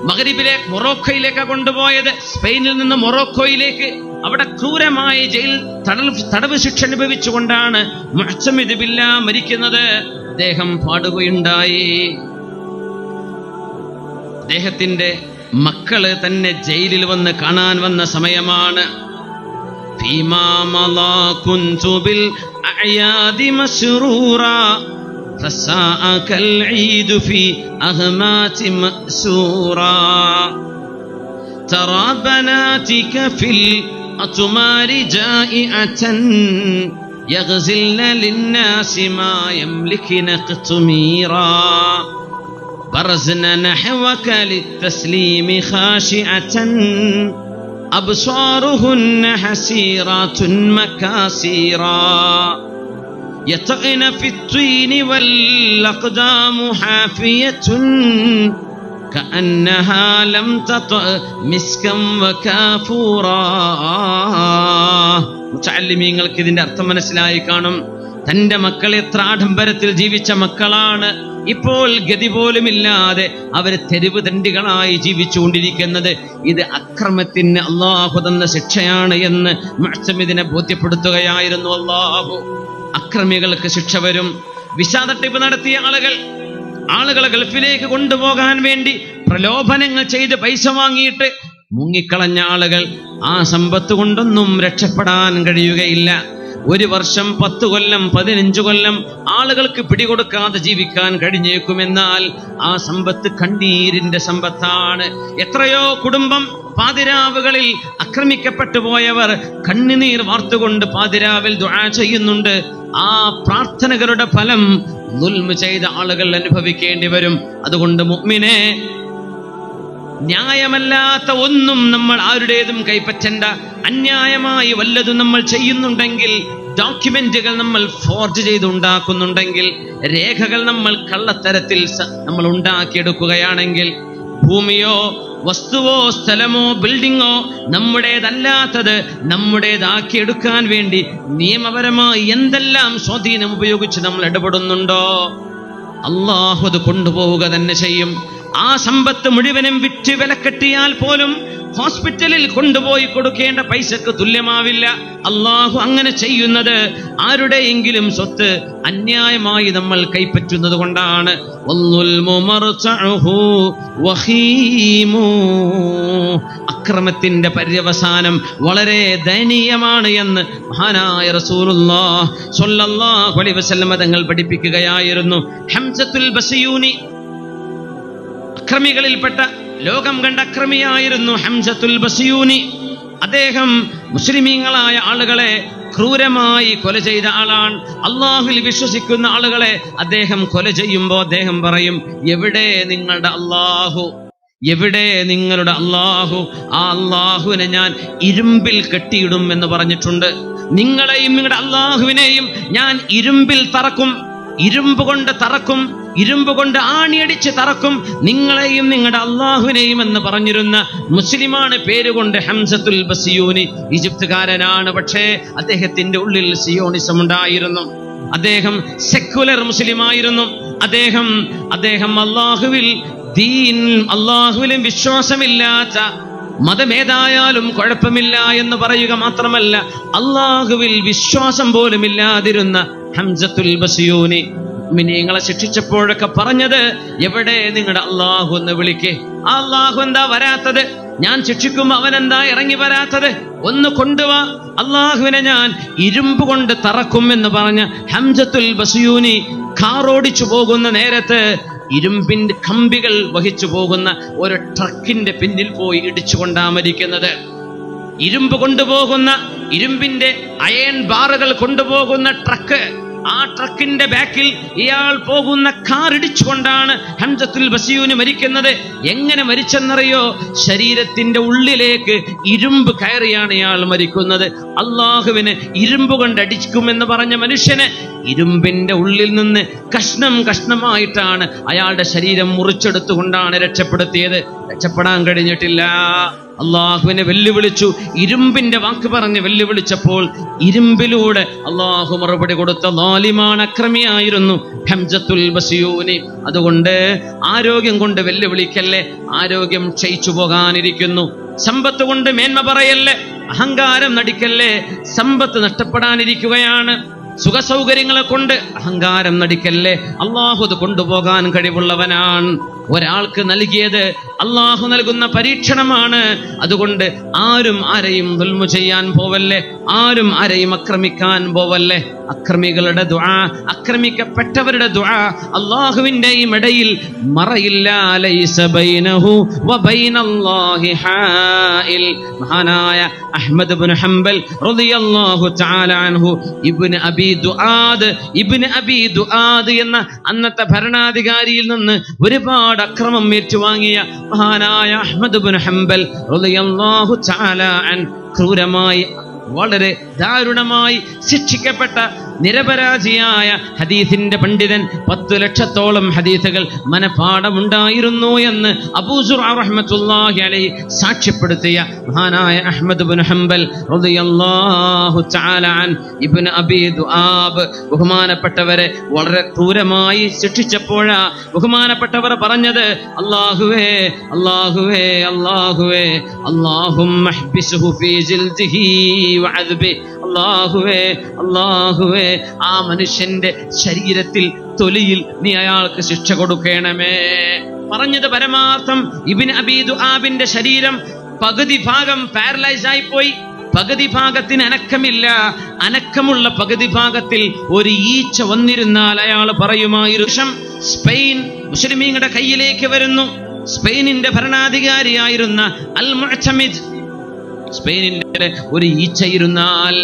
മഗ്രിബിലെ മൊറോക്കോയിലേക്കാണ് കൊണ്ടുപോയത്. സ്പെയിനിൽ നിന്ന് മൊറോക്കോയിലേക്ക്. അവിടെ ക്രൂരമായ ജയിൽ തടവ് ശിക്ഷ അനുഭവിച്ചുകൊണ്ടാണ് മുഅ്തമിദ് ബില്ലാ മരിക്കുന്നത്. അദ്ദേഹം പാടുകയുണ്ടായി. അദ്ദേഹത്തിന്റെ മക്കള് തന്നെ ജയിലിൽ വന്ന് കാണാൻ വന്ന സമയമാണ്. فيما مضى كنت بالأعياد مسرورا فساءك العيد في أهمات مأسورا ترى بناتك في الأطمار جائعة يغزلن للناس ما يملكن قطميرا برزن نحوك للتسليم خاشعة أبصارهن حسيرات مكاسيرا يطئن في الطين والأقدام حافية كأنها لم تطأ مسكا وكافورا. മുതഅല്ലിമീങ്ങൾക്ക് ഇതിന്റെ അർത്ഥം മനസ്സിലായി കാണും. തന്റെ മക്കൾ എത്ര ആഡംബരത്തിൽ ജീവിച്ച മക്കളാണ്. ഇപ്പോൾ ഗതി പോലുമില്ലാതെ അവര് തെരുവ് തണ്ടികളായി ജീവിച്ചുകൊണ്ടിരിക്കുന്നത്. ഇത് അക്രമത്തിന് അള്ളാഹു തന്ന ശിക്ഷയാണ് എന്ന് മുഅ്തമിദിനെ ബോധ്യപ്പെടുത്തുകയായിരുന്നു അള്ളാഹു. അക്രമികൾക്ക് ശിക്ഷ വരും. വിസ തട്ടിപ്പ് നടത്തിയ ആളുകൾ, ആളുകളെ ഗൾഫിലേക്ക് കൊണ്ടുപോകാൻ വേണ്ടി പ്രലോഭനങ്ങൾ ചെയ്ത് പൈസ വാങ്ങിയിട്ട് മുങ്ങിക്കളഞ്ഞ ആളുകൾ, ആ സമ്പത്ത് കൊണ്ടൊന്നും രക്ഷപ്പെടാൻ കഴിയുകയില്ല. 1 വർഷം, 10 കൊല്ലം, 15 കൊല്ലം ആളുകൾക്ക് പിടികൊടുക്കാതെ ജീവിക്കാൻ കഴിഞ്ഞേക്കുമെന്നാൽ ആ സമ്പത്ത് കണ്ണീരിന്റെ സമ്പത്താണ്. എത്രയോ കുടുംബം പാതിരാവുകളിൽ ആക്രമിക്കപ്പെട്ടു പോയവർ കണ്ണുനീർ വാർത്തുകൊണ്ട് പാതിരാവിൽ ദുആ ചെയ്യുന്നുണ്ട്. ആ പ്രാർത്ഥനകളുടെ ഫലം ദുൽമ് ചെയ്ത ആളുകൾ അനുഭവിക്കേണ്ടി വരും. അതുകൊണ്ട് മുഅ്മിനേ, ന്യായമല്ലാത്ത ഒന്നും നമ്മൾ ആരുടേതും കൈപ്പറ്റേണ്ട. അന്യായമായി വല്ലതും നമ്മൾ ചെയ്യുന്നുണ്ടെങ്കിൽ, ഡോക്യുമെന്റുകൾ നമ്മൾ ഫോർജ് ചെയ്തുണ്ടാക്കുന്നുണ്ടെങ്കിൽ, രേഖകൾ നമ്മൾ കള്ളത്തരത്തിൽ നമ്മൾ ഉണ്ടാക്കിയെടുക്കുകയാണെങ്കിൽ, ഭൂമിയോ വസ്തുവോ സ്ഥലമോ ബിൽഡിങ്ങോ നമ്മുടേതല്ലാത്തത് നമ്മുടേതാക്കിയെടുക്കാൻ വേണ്ടി നിയമപരമായി എന്തെല്ലാം സ്വാധീനം ഉപയോഗിച്ച് നമ്മൾ ഇടപെടുന്നുണ്ടോ, അള്ളാഹു അത് കൊണ്ടുപോവുക തന്നെ ചെയ്യും. ആ സമ്പത്ത് മുഴുവനും വിറ്റ് വിലക്കെട്ടിയാൽ പോലും ഹോസ്പിറ്റലിൽ കൊണ്ടുപോയി കൊടുക്കേണ്ട പൈസക്ക് തുല്യമാവില്ല. അള്ളാഹു അങ്ങനെ ചെയ്യുന്നത് ആരുടെയെങ്കിലും സ്വത്ത് അന്യായമായി നമ്മൾ കൈപ്പറ്റുന്നത് കൊണ്ടാണ്. അക്രമത്തിന്റെ പര്യവസാനം വളരെ ദയനീയമാണ് എന്ന് മഹാനായ റസൂലുള്ളാഹി സ്വല്ലല്ലാഹു അലൈഹി വസല്ലം തങ്ങൾ പഠിപ്പിക്കുകയായിരുന്നു. ഹംസത്തുൽ ബസയൂനി അക്രമികളിൽപ്പെട്ട ലോകം കണ്ട അക്രമിയായിരുന്നു ഹംസത്തുൽ ബസയൂനി. അദ്ദേഹം മുസ്ലിമീങ്ങളായ ആളുകളെ ക്രൂരമായി കൊല ചെയ്ത ആളാണ്. അള്ളാഹുവിൽ വിശ്വസിക്കുന്ന ആളുകളെ അദ്ദേഹം കൊല ചെയ്യുമ്പോൾ അദ്ദേഹം പറയും, എവിടെ നിങ്ങളുടെ അള്ളാഹു, എവിടെ നിങ്ങളുടെ അള്ളാഹു? ആ അള്ളാഹുവിനെ ഞാൻ ഇരുമ്പിൽ കെട്ടിയിടും എന്ന് പറഞ്ഞിട്ടുണ്ട്. നിങ്ങളെയും നിങ്ങളുടെ അള്ളാഹുവിനെയും ഞാൻ ഇരുമ്പിൽ തറക്കും, ഇരുമ്പ് കൊണ്ട് തറക്കും, ഇരുമ്പ് കൊണ്ട് ആണിയടിച്ച് തറക്കും നിങ്ങളെയും നിങ്ങളുടെ അള്ളാഹുവിനെയും എന്ന് പറഞ്ഞിരുന്ന മുസ്ലിമാണ്. പേരുകൊണ്ട് ഹംസത്തുൽ ബസയൂനി. ഈജിപ്തുകാരനാണ്, പക്ഷേ അദ്ദേഹത്തിന്റെ ഉള്ളിൽ സിയോണിസം ഉണ്ടായിരുന്നു. അദ്ദേഹം സെക്കുലർ മുസ്ലിമായിരുന്നു. അദ്ദേഹം അള്ളാഹുവിലും വിശ്വാസമില്ലാത്ത മതമേതായാലും കുഴപ്പമില്ല എന്ന് പറയുക മാത്രമല്ല, അള്ളാഹുവിൽ വിശ്വാസം പോലും ഇല്ലാതിരുന്ന ഹംസത്തുൽ ബസയൂനി മുഅ്മിനീങ്ങളെ ശിക്ഷിച്ചപ്പോഴൊക്കെ പറഞ്ഞത്, എവിടെ നിങ്ങളുടെ അള്ളാഹു എന്ന് വിളിക്കേ. ആ അള്ളാഹു എന്താ വരാത്തത്? ഞാൻ ശിക്ഷിക്കുമ്പോ അവനെന്താ ഇറങ്ങി വരാത്തത്? ഒന്ന് കൊണ്ടുവാ, അള്ളാഹുവിനെ ഞാൻ ഇരുമ്പ് കൊണ്ട് തറക്കും എന്ന് പറഞ്ഞ ഹംസത്തുൽ ബസയൂനി കാറോടിച്ചു പോകുന്ന നേരത്ത് ഇരുമ്പിന്റെ കമ്പികൾ വഹിച്ചു പോകുന്ന ഒരു ട്രക്കിന്റെ പിന്നിൽ പോയി ഇടിച്ചുകൊണ്ടാ മരിക്കുന്നത്. ഇരുമ്പ് കൊണ്ടുപോകുന്ന, ഇരുമ്പിന്റെ അയൺ ബാറുകൾ കൊണ്ടുപോകുന്ന ട്രക്ക്, ആ ട്രക്കിന്റെ ബാക്കിൽ ഇയാൾ പോകുന്ന കാർ ഇടിച്ചുകൊണ്ടാണ് ഹംസത്തുൽ ബസയൂനി മരിക്കുന്നത്. എങ്ങനെ മരിച്ചെന്നറിയോ? ശരീരത്തിന്റെ ഉള്ളിലേക്ക് ഇരുമ്പ് കയറിയാണ് ഇയാൾ മരിക്കുന്നത്. അള്ളാഹുവിന് ഇരുമ്പ് കൊണ്ട് അടിക്കുമെന്ന് പറഞ്ഞ മനുഷ്യന് ഇരുമ്പിന്റെ ഉള്ളിൽ നിന്ന് കഷ്ണം കഷ്ണമായിട്ടാണ് അയാളുടെ ശരീരം മുറിച്ചെടുത്തുകൊണ്ടാണ് രക്ഷപ്പെടുത്തിയത്. രക്ഷപ്പെടാൻ കഴിഞ്ഞിട്ടില്ല. അള്ളാഹുവിനെ വെല്ലുവിളിച്ചു, ഇരുമ്പിന്റെ വാക്ക് പറഞ്ഞ് വെല്ലുവിളിച്ചപ്പോൾ ഇരുമ്പിലൂടെ അള്ളാഹു മറുപടി കൊടുത്ത ളാലിമാണ്, അക്രമിയായിരുന്നു ഹംസത്തുൽ ബസയൂനി. അതുകൊണ്ട് ആരോഗ്യം കൊണ്ട് വെല്ലുവിളിക്കല്ലേ, ആരോഗ്യം ക്ഷയിച്ചു പോകാനിരിക്കുന്നു. സമ്പത്ത് കൊണ്ട് മേന്മ പറയല്ലേ, അഹങ്കാരം നടിക്കല്ലേ, സമ്പത്ത് നഷ്ടപ്പെടാനിരിക്കുകയാണ്. സുഖസൗകര്യങ്ങളെ കൊണ്ട് അഹങ്കാരം നടിക്കല്ലേ, അള്ളാഹു അത് കൊണ്ടുപോകാൻ കഴിവുള്ളവനാണ്. ഒരാൾക്ക് നൽകിയത് അള്ളാഹു നൽകുന്ന പരീക്ഷണമാണ്. അതുകൊണ്ട് ആരും ആരെയും ദുൽമു ചെയ്യാൻ പോവല്ലേ, ആരും ആരെയും ആക്രമിക്കാൻ പോവല്ലേ. അക്രമികളുടെ ദുആ, അക്രമിക്കപ്പെട്ടവരുടെ ദുആ അള്ളാഹുവിന്റെയും ഇടയിൽ മറയില്ല. ലൈസ ബൈനഹു വബൈനല്ലാഹി ഹായിൽ. മഹാനായ അഹ്മദ് ഇബ്നു ഹംബൽ റളിയല്ലാഹു തആല അൻഹു ഇബ്നു അബി ദുആദ് എന്ന അന്നത്തെ ഭരണാധികാരിയിൽ നിന്ന് ഒരുപാട് അക്രമം ഏറ്റുവാങ്ങിയ മഹാനായ അഹ്മദ് ഇബ്നു ഹംബൽ റളിയല്ലാഹു തആല അൻ ക്രൂരമായി, വളരെ ദാരുണമായി ശിക്ഷിക്കപ്പെട്ട നിരപരാധിയായ ഹദീസിന്റെ പണ്ഡിതൻ. 10 ലക്ഷത്തോളം ഹദീസുകൾ മനപാഠമുണ്ടായിരുന്നു എന്ന് അബൂ സുർഅ റഹ്മത്തുള്ളാഹി അലൈഹി സാക്ഷ്യപ്പെടുത്തിയ മഹാനായ അഹ്മദ് ഇബ്നു ഹംബൽ റളിയല്ലാഹു തആല അൻ ഇബ്നു അബി ദുആബ് ബഹുമാനപ്പെട്ടവരെ വളരെ ക്രൂരമായി ശിക്ഷിച്ചപ്പോഴാ ബഹുമാനപ്പെട്ടവർ പറഞ്ഞത്, അല്ലാഹുവേ അല്ലാഹുവേ അല്ലാഹുവേ അല്ലാഹുമ്മ ഹ്ബിസ്ഹു ഫീ ജിൽദിഹി വഅദ്ബി. അല്ലാഹുവേ അല്ലാഹുവേ ആ മനുഷ്യന്റെ ശരീരത്തിൽ തൊലിയിൽ നീ അയാൾക്ക് ശിക്ഷ കൊടുക്കണമേ. പറഞ്ഞത് പരമാർത്ഥം. ഇബ്നു അബീ ദുആബിന്റെ ശരീരം പകുതി ഭാഗം പാരലൈസ് ആയിപ്പോയി, പകുതി ഭാഗത്തിന് അനക്കമില്ല. അനക്കമുള്ള പകുതി ഭാഗത്തിൽ ഒരു ഈച്ച വന്നിരുന്നാൽ അയാൾ പറയുമായിരുന്നു. സ്പെയിൻ മുസ്ലിമീങ്ങളുടെ കയ്യിലേക്ക് വരുന്നു. സ്പെയിനിന്റെ ഭരണാധികാരിയായിരുന്ന അൽ മുഅ്തമിദ്, സ്പെയിനിന്റെ ഒരു ഈച്ച ഇരുന്നാൽ,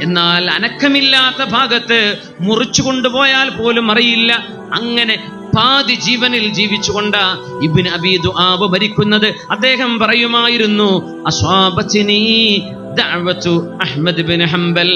എന്നാൽ അനക്കമില്ലാത്ത ഭാഗത്ത് മുറിച്ചു കൊണ്ടുപോയാൽ പോലും അറിയില്ല. അങ്ങനെ പാതി ജീവനിൽ ജീവിച്ചുകൊണ്ട് ഇബ്നു അബീ ദുആബ് മരിക്കുന്നത്. അദ്ദേഹം പറയുമായിരുന്നു, അസ്വാബത്നി ദഅവതു അഹ്മദ് ഇബ്നു ഹംബൽ,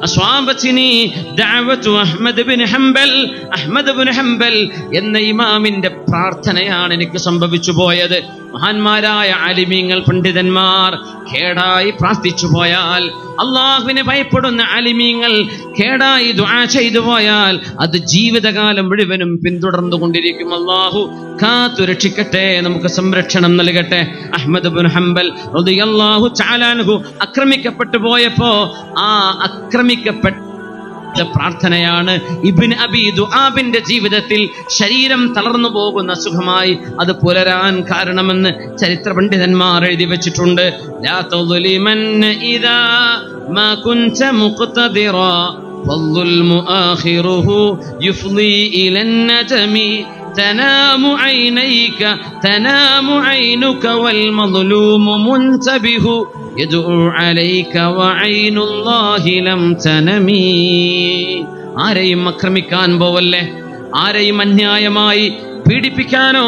അസ്വാബത്നി ദഅവതു Ahmad ibn Hanbal. Ahmad ibn Hanbal എന്ന ഇമാമിന്റെ പ്രാർത്ഥനയാണ് എനിക്ക് സംഭവിച്ചു പോയത്. മഹാന്മാരായ ആലിമീങ്ങൾ, പണ്ഡിതന്മാർ കേടായി പ്രാർത്ഥിച്ചു പോയാൽ, അള്ളാഹുവിനെ ഭയപ്പെടുന്ന ആലിമീങ്ങൾ കേടായി ദുആ ചെയ്തു പോയാൽ അത് ജീവിതകാലം മുഴുവനും പിന്തുടർന്നു കൊണ്ടിരിക്കും. അള്ളാഹു കാത്തു രക്ഷിക്കട്ടെ, നമുക്ക് സംരക്ഷണം നൽകട്ടെ. അഹ്മദ് ഇബ്നു ഹംബൽ റളിയല്ലാഹു തആല അൻഹു ആക്രമിക്കപ്പെട്ടു പോയപ്പോ ആ ആക്രമിക്കപ്പെട്ട പ്രാർത്ഥനയാണ് ഇബ്നു അബീ ദുആബിന്റെ ജീവിതത്തിൽ ശരീരം തളർന്നു പോകുന്ന സുഖമായി അത് പുലരാൻ കാരണമെന്ന് ചരിത്ര പണ്ഡിതന്മാർ എഴുതി വെച്ചിട്ടുണ്ട്. ലാ തുളിമന്ന ഇദാ മാ കുൻത മുഖ്തദിറാ വൽദുൽമു ആഖിറുഹു യുഫ്ളി ഇലൻ നജമി تنام عينيك تنام عينك والمظلوم منتبه يدعو عليك وعين الله لم تنمي. ആരെയും ആക്രമിക്കാൻ പോവല്ലേ, ആരെയും അന്യായമായി പീഡിപ്പിക്കാനോ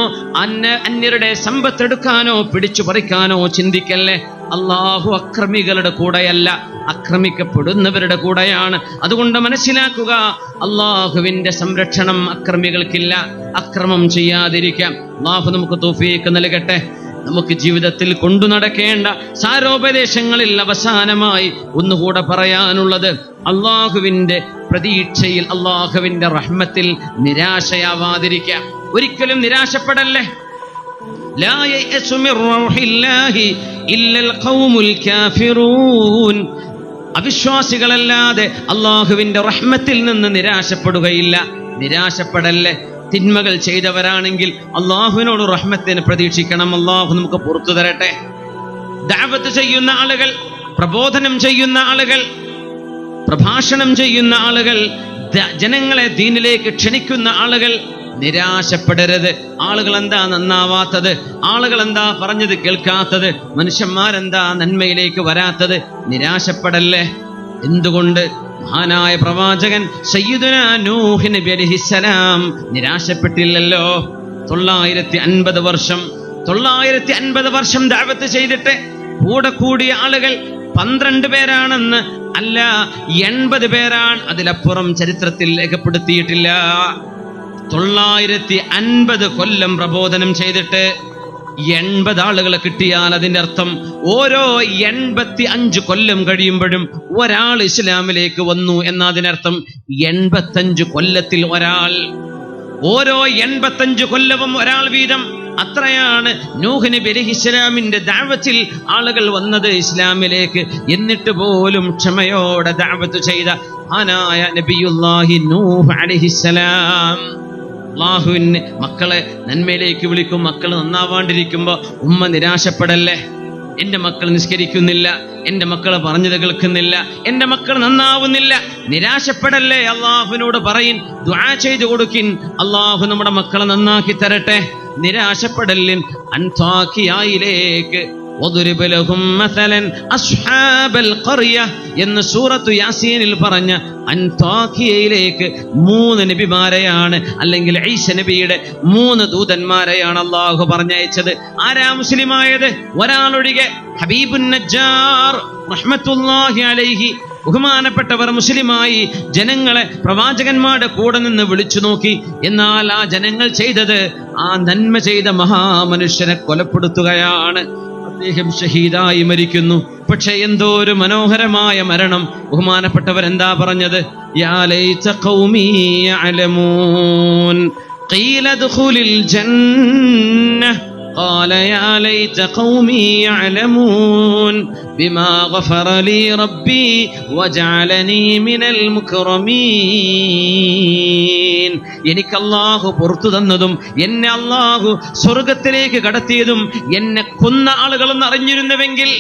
അന്യരുടെ സമ്പത്തെടുക്കാനോ പിടിച്ചു പറിക്കാനോ ചിന്തിക്കല്ലേ. അള്ളാഹു അക്രമികളുടെ കൂടെയല്ല, ആക്രമിക്കപ്പെടുന്നവരുടെ കൂടെയാണ്. അതുകൊണ്ട് മനസ്സിലാക്കുക, അള്ളാഹുവിന്റെ സംരക്ഷണം അക്രമികൾക്കില്ല. അക്രമം ചെയ്യാതിരിക്കാം. അള്ളാഹു നമുക്ക് തൗഫീഖ് നൽകട്ടെ. നമുക്ക് ജീവിതത്തിൽ കൊണ്ടു നടക്കേണ്ട സാരോപദേശങ്ങളിൽ അവസാനമായി ഒന്നുകൂടെ പറയാനുള്ളത്, അള്ളാഹുവിന്റെ പ്രതീക്ഷയിൽ, അള്ളാഹുവിന്റെ റഹ്മത്തിൽ നിരാശയാവാതിരിക്കാം. ഒരിക്കലും നിരാശപ്പെടല്ലേ. ലാ യയസു മിർ റൗഹില്ലാഹി ഇല്ലൽ ഖൗമുൽ കാഫിറൂൻ. അവിശ്വാസികളല്ലാതെ അള്ളാഹുവിന്റെ റഹ്മത്തിൽ നിന്ന് നിരാശപ്പെടുകയില്ല. നിരാശപ്പെടല്ലേ. തിന്മകൾ ചെയ്തവരാണെങ്കിൽ അള്ളാഹുവിനോട് റഹ്മത്തിന് പ്രതീക്ഷിക്കണം. അള്ളാഹു നമുക്ക് പുറത്തു തരട്ടെ. ദഅവത്ത് ചെയ്യുന്ന ആളുകൾ, പ്രബോധനം ചെയ്യുന്ന ആളുകൾ, പ്രഭാഷണം ചെയ്യുന്ന ആളുകൾ, ജനങ്ങളെ ദീനിലേക്ക് ക്ഷണിക്കുന്ന ആളുകൾ നിരാശപ്പെടരുത്. ആളുകൾ എന്താ നന്നാവാത്തത്, ആളുകൾ എന്താ പറഞ്ഞത് കേൾക്കാത്തത്, മനുഷ്യന്മാരെന്താ നന്മയിലേക്ക് വരാത്തത്? നിരാശപ്പെടല്ലേ. എന്തുകൊണ്ട്? മഹാനായ പ്രവാചകൻ സയ്യിദുനാ നൂഹ് നബി അലൈഹിസ്സലാം നിരാശപ്പെട്ടില്ലല്ലോ. 950 വർഷം ദഅവത്ത് ചെയ്തിട്ട് കൂടെ കൂടിയ ആളുകൾ 12 പേരാണെന്ന് അല്ല, 80 പേരാണ്. അതിലപ്പുറം ചരിത്രത്തിൽ രേഖപ്പെടുത്തിയിട്ടില്ല. 950 കൊല്ലം പ്രബോധനം ചെയ്തിട്ട് 80 ആളുകളെ കിട്ടിയാൽ അതിന്റെ അർത്ഥം ഓരോ 85 കൊല്ലം കഴിയുമ്പോഴും ഒരാൾ ഇസ്ലാമിലേക്ക് വന്നു എന്നതിനർത്ഥം 85 കൊല്ലത്തിൽ ഒരാൾ, ഓരോ 85 കൊല്ലവും ഒരാൾ വീതം. അത്രയാണ് നൂഹ് നബി അലൈഹിസ്സലാമിന്റെ ദഅവത്തിൽ ആളുകൾ വന്നത് ഇസ്ലാമിലേക്ക്. എന്നിട്ട് പോലും ക്ഷമയോടെ ദഅവത്ത് ചെയ്ത മഹാനായ നബിയുല്ലാഹി നൂഹ് അലൈഹിസ്സലാം അള്ളാഹുവിന് മക്കളെ നന്മയിലേക്ക് വിളിക്കും. മക്കൾ നന്നാവാണ്ടിരിക്കുമ്പോ ഉമ്മ നിരാശപ്പെടല്ലേ. എന്റെ മക്കൾ നിസ്കരിക്കുന്നില്ല, എന്റെ മക്കൾ പറഞ്ഞത് കേൾക്കുന്നില്ല, എന്റെ മക്കൾ നന്നാവുന്നില്ല, നിരാശപ്പെടല്ലേ. അള്ളാഹുവിനോട് പറയിൻ, ദുആ ചെയ്തു കൊടുക്കിൻ, അള്ളാഹു നമ്മുടെ മക്കളെ നന്നാക്കി തരട്ടെ. നിരാശപ്പെടലിൻ. അൻതാക്കിയയിലേക്ക് വദ്രിബ് ലഹും മസലൻ അസ്ഹാബൽ ഖറിയ എന്ന് സൂറത്തു യാസീനിൽ പറഞ്ഞ അൻതാക്കിയയിലേക്ക് 3 നബിമാരെയാണ്, അല്ലെങ്കിൽ ഈസ നബിയുടെ 3 ദൂതന്മാരെയാണ് അള്ളാഹു പറഞ്ഞയച്ചത്. ആരാ മുസ്ലിമായത്? ഒരാളൊഴികെ, ഹബീബുൻ നജ്ജാർ റഹ്മത്തുള്ളാഹി അലൈഹി. ബഹുമാനപ്പെട്ടവർ മുസ്ലിമായി ജനങ്ങളെ പ്രവാചകന്മാരുടെ കൂടെ നിന്ന് വിളിച്ചു നോക്കി. എന്നാൽ ആ ജനങ്ങൾ ചെയ്തത് ആ നന്മ ചെയ്ത മഹാമനുഷ്യനെ കൊലപ്പെടുത്തുകയാണ്. അദ്ദേഹം ഷഹീദായി മരിക്കുന്നു. പക്ഷെ എന്തോ ഒരു മനോഹരമായ മരണം. ബഹുമാനപ്പെട്ടവർ എന്താ പറഞ്ഞത്? യാ ലൈത ഖൗമി യഅലമൂൻ ഖീല ദഖുലിൽ ജന്ന قال يا ليت قومي يعلمون بما غفر لي ربي وجعلني من المكرمين. എനിക്ക് അല്ലാഹു പുറത്തു തന്നതും എന്നെ അല്ലാഹു സ്വർഗ്ഗത്തിലേക്ക് കടത്തിയതും എന്നെ കൊന്ന ആളുകളെന്ന് അറിഞ്ഞിരുന്നുവെങ്കിൽ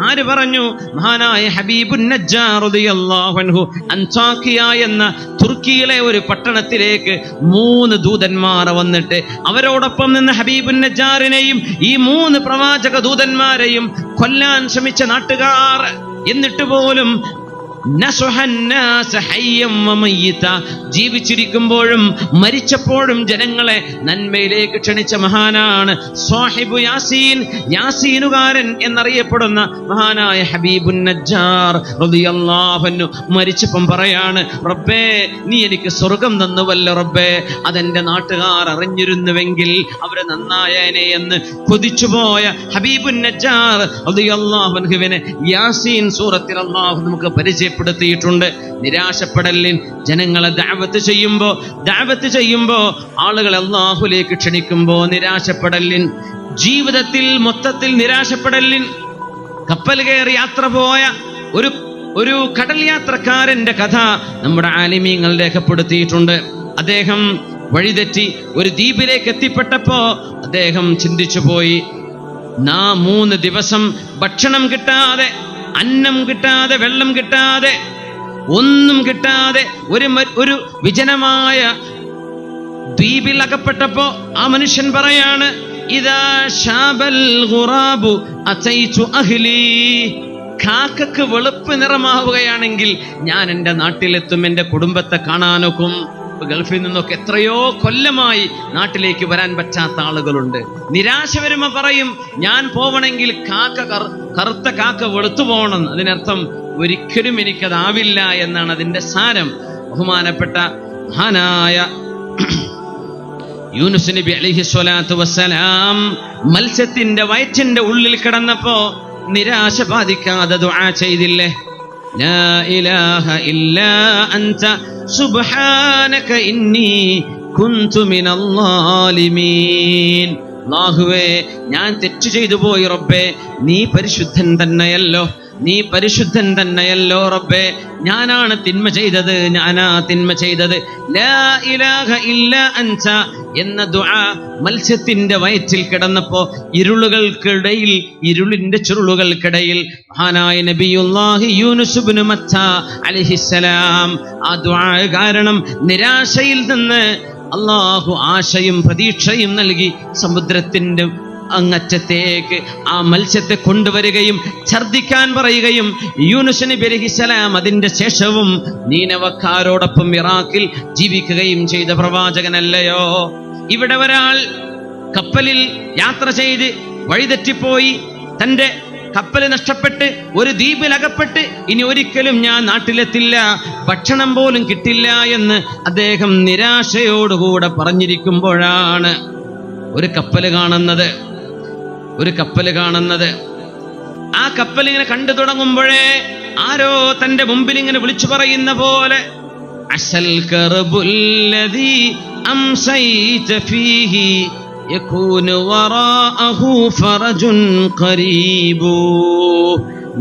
ആര് പറഞ്ഞു? മഹാനായ ഹബീബുൻ നജ്ജാർ റളിയല്ലാഹു അൻഹു അൻതാകിയ എന്ന തുർക്കിയിലെ ഒരു പട്ടണത്തിലേക്ക് 3 ദൂതന്മാർ വന്നിട്ട് അവരോടൊപ്പം നിന്ന് ഹബീബുൻ നജ്ജാറിനെയും ഈ 3 പ്രവാചക ദൂതന്മാരെയും കൊല്ലാൻ ശ്രമിച്ച നാട്ടുകാർ, എന്നിട്ട് പോലും ജീവിച്ചിരിക്കുമ്പോഴും മരിച്ചപ്പോഴും ജനങ്ങളെ നന്മയിലേക്ക് ക്ഷണിച്ച മഹാനാണ് സ്വാഹിബു യാസീൻ, യാസീനുകാരൻ എന്നറിയപ്പെടുന്ന മഹാനായ ഹബീബുൻ നജ്ജാർ റളിയല്ലാഹു അൻഹു മരിച്ചപ്പം പറയാണ്, റബ്ബേ നീ എനിക്ക് സ്വർഗം തന്നുവല്ലോ റബ്ബേ, അതെന്റെ നാട്ടുകാർ അറിഞ്ഞിരുന്നുവെങ്കിൽ അവരെ നന്നായേനെ എന്ന് കൊതിച്ചുപോയ ഹബീബുൻ നജ്ജാർ റളിയല്ലാഹു അൻഹുവിനെ യാസീൻ സൂറത്തിൽ അല്ലാഹു നമുക്ക് പരിചയപ്പെടുത്തിയിട്ടുണ്ട്. നിരാശപ്പെടലിൻ, ജനങ്ങളെ ദഅവത്ത് ചെയ്യുമ്പോ ആളുകളെ അല്ലാഹുവിലേക്ക് ക്ഷണിക്കുമ്പോ നിരാശപ്പെടലിൻ, ജീവിതത്തിൽ മൊത്തത്തിൽ നിരാശപ്പെടലിൻ. കപ്പൽ കയറി യാത്ര പോയ ഒരു കടൽ യാത്രക്കാരന്റെ കഥ നമ്മുടെ ആലിമീങ്ങൾ രേഖപ്പെടുത്തിയിട്ടുണ്ട്. അദ്ദേഹം വഴിതെറ്റി ഒരു ദ്വീപിലേക്ക് എത്തിപ്പെട്ടപ്പോ അദ്ദേഹം ചിന്തിച്ചു പോയി, 3 ദിവസം ഭക്ഷണം കിട്ടാതെ, അന്നം കിട്ടാതെ, വെള്ളം കിട്ടാതെ, ഒന്നും കിട്ടാതെ ഒരു വിജനമായ ദ്വീപിൽ അകപ്പെട്ടപ്പോ ആ മനുഷ്യൻ പറയാണ്, ഇദാ ശാബൽ ഗുറാബു അതൈതു അഹ്ലി, കാക്കക്ക് വെളുപ്പ് നിറമാവുകയാണെങ്കിൽ ഞാൻ എൻ്റെ നാട്ടിലെത്തും, എൻ്റെ കുടുംബത്തെ കാണാനൊക്കും. ഗൾഫിൽ നിന്നൊക്കെ എത്രയോ കൊല്ലമായി നാട്ടിലേക്ക് വരാൻ പറ്റാത്ത ആളുകളുണ്ട്. നിരാശ വരുമ്പോ പറയും, ഞാൻ പോവണമെങ്കിൽ കറുത്ത കാക്ക വെളുത്തു പോകണം. അതിനർത്ഥം ഒരിക്കലും എനിക്കതാവില്ല എന്നാണ് അതിന്റെ സാരം. ബഹുമാനപ്പെട്ട മഹാനായ യൂനുസ് നബി അലൈഹി സ്വലാത്തു വസ്സലാം മത്സ്യത്തിന്റെ വയറ്റിന്റെ ഉള്ളിൽ കിടന്നപ്പോ നിരാശ ബാധിക്കാതെ ദുആ ചെയ്തില്ലേ? ലാ ഇലാഹ ഇല്ലാ അൻത സുബ്ഹാനക ഇന്നി കുൻതു മിനൽ ളാലിമീൻ. അല്ലാഹുവേ, ഞാൻ തെറ്റ് ചെയ്തു പോയി റബ്ബേ, നീ പരിശുദ്ധൻ തന്നെയല്ലോ, നീ പരിശുദ്ധൻ തന്നെയല്ലോ റബ്ബേ, ഞാനാണ് തിന്മ ചെയ്തത്, ഞാനാ തിന്മ ചെയ്തത്. ലാ ഇലാഹ ഇല്ലാ അൻത എന്ന ദുആ മത്സ്യത്തിന്റെ വയറ്റിൽ കിടന്നപ്പോ ഇരുളിന്റെ ചുരുളുകൾക്കിടയിൽ മഹാനായ നബിയുല്ലാഹി യൂനുസ് ഇബ്നു മത്താ അലൈഹിസ്സലാം ആ ദുആ കാരണം നിരാശയിൽ നിന്ന് അല്ലാഹു ആശയും പ്രതീക്ഷയും നൽകി സമുദ്രത്തിന്റെ അങ്ങറ്റത്തേക്ക് ആ മത്സ്യത്തെ കൊണ്ടുവരികയും ഛർദിക്കാൻ പറയുകയും യൂനുസ് നബി അലൈഹിസ്സലാം അതിന്റെ ശേഷവും നീനവക്കാരോടൊപ്പം ഇറാഖിൽ ജീവിക്കുകയും ചെയ്ത പ്രവാചകനല്ലയോ? ഇവിടെ ഒരാൾ കപ്പലിൽ യാത്ര ചെയ്ത് വഴിതെറ്റിപ്പോയി, തന്റെ കപ്പൽ നഷ്ടപ്പെട്ട് ഒരു ദ്വീപിലകപ്പെട്ട് ഇനി ഒരിക്കലും ഞാൻ നാട്ടിലെത്തില്ല, ഭക്ഷണം പോലും കിട്ടില്ല എന്ന് അദ്ദേഹം നിരാശയോടുകൂടെ പറഞ്ഞിരിക്കുമ്പോഴാണ് ഒരു കപ്പൽ കാണുന്നത്. ആ കപ്പൽ ഇങ്ങനെ കണ്ടു തുടങ്ങുമ്പോഴേ ആരോ തന്റെ മുമ്പിൽ ഇങ്ങനെ വിളിച്ചു പറയുന്ന പോലെ, അസൽ കർബുല്ലദീ അംസൈത ഫീഹി യകൂനു വറാഅഹു ഫറജുൻ ഖരീബു.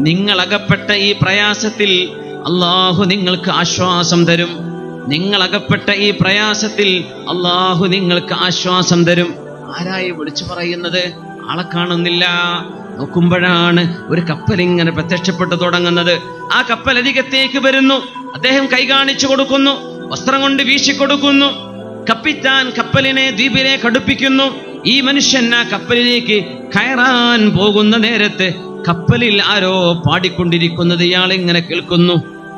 നിങ്ങളകപ്പെട്ട ഈ പ്രയാസത്തിൽ അല്ലാഹു നിങ്ങൾക്ക് ആശ്വാസം തരും. നിങ്ങളകപ്പെട്ട ഈ പ്രയാസത്തിൽ അല്ലാഹു നിങ്ങൾക്ക് ആശ്വാസം തരും. ആരായി വിളിച്ചു പറയുന്നത്? ആളെ കാണുന്നില്ല. നോക്കുമ്പോഴാണ് ഒരു കപ്പൽ ഇങ്ങനെ പ്രത്യക്ഷപ്പെട്ടു തുടങ്ങുന്നത്. ആ കപ്പൽ അരികത്തേക്ക് വരുന്നു. അദ്ദേഹം കൈ കാണിച്ചു കൊടുക്കുന്നു, വസ്ത്രം കൊണ്ട് വീശിക്കൊടുക്കുന്നു. കപ്പിത്താൻ കപ്പലിനെ ദ്വീപിലേക്ക് അടുപ്പിക്കുന്നു. ഈ മനുഷ്യൻ ആ കപ്പലിലേക്ക് കയറാൻ പോകുന്ന നേരത്ത് കപ്പലിൽ ആരോ പാടിക്കൊണ്ടിരിക്കുന്നത് ഇയാൾ ഇങ്ങനെ കേൾക്കുന്നു.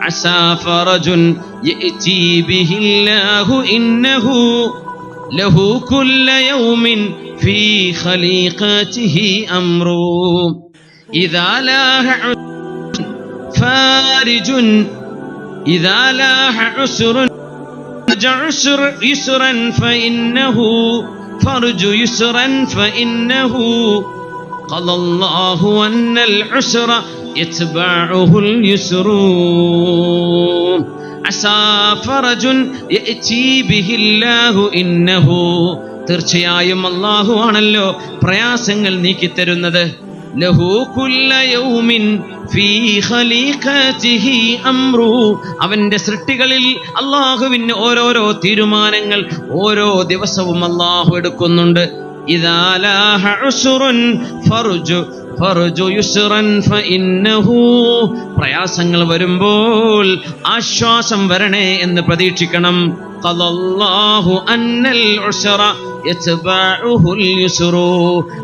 അസാ ഫറജുൻ യഅതി ബിഹില്ലാഹു ഇന്നഹു ലഹു കുല്ലു യൗമിൻ ഫീ ഖലീഖതിഹി അംറു ഇദാ ലാഹ ഫാരിജുൻ ഇദാ ലാഹ ഉസ്റുൻ يسرا فإنه فرج يسرا فإنه قضى الله أن العسر يتبعه اليسر عسى فرج يأتي به الله إنه തീർച്ചയായും അല്ലാഹു ആണല്ലോ പ്രയാസങ്ങൾ നീക്കിത്തരുന്നത്. ലഹു കുല്ല യൗമിൻ ഫീ ഖലീഖതിഹി അംറു, അവന്റെ സൃഷ്ടികളിൽ അല്ലാഹുവിന് ഓരോരോ തീരുമാനങ്ങൾ ഓരോ ദിവസവും അല്ലാഹു എടുക്കുന്നുണ്ട്. ഇദാ ലാഹ ഉസ്റുൻ ഫർജു യുസ്റൻ ഫഇന്നഹു, പ്രയാസങ്ങൾ വരുമ്പോൾ ആശ്വാസം വരണേ എന്ന് പ്രതീക്ഷിക്കണം. ഖദല്ലാഹു അന്നൽ ഉസ്റ യത്ബഉഹുൽ യുസ്റു,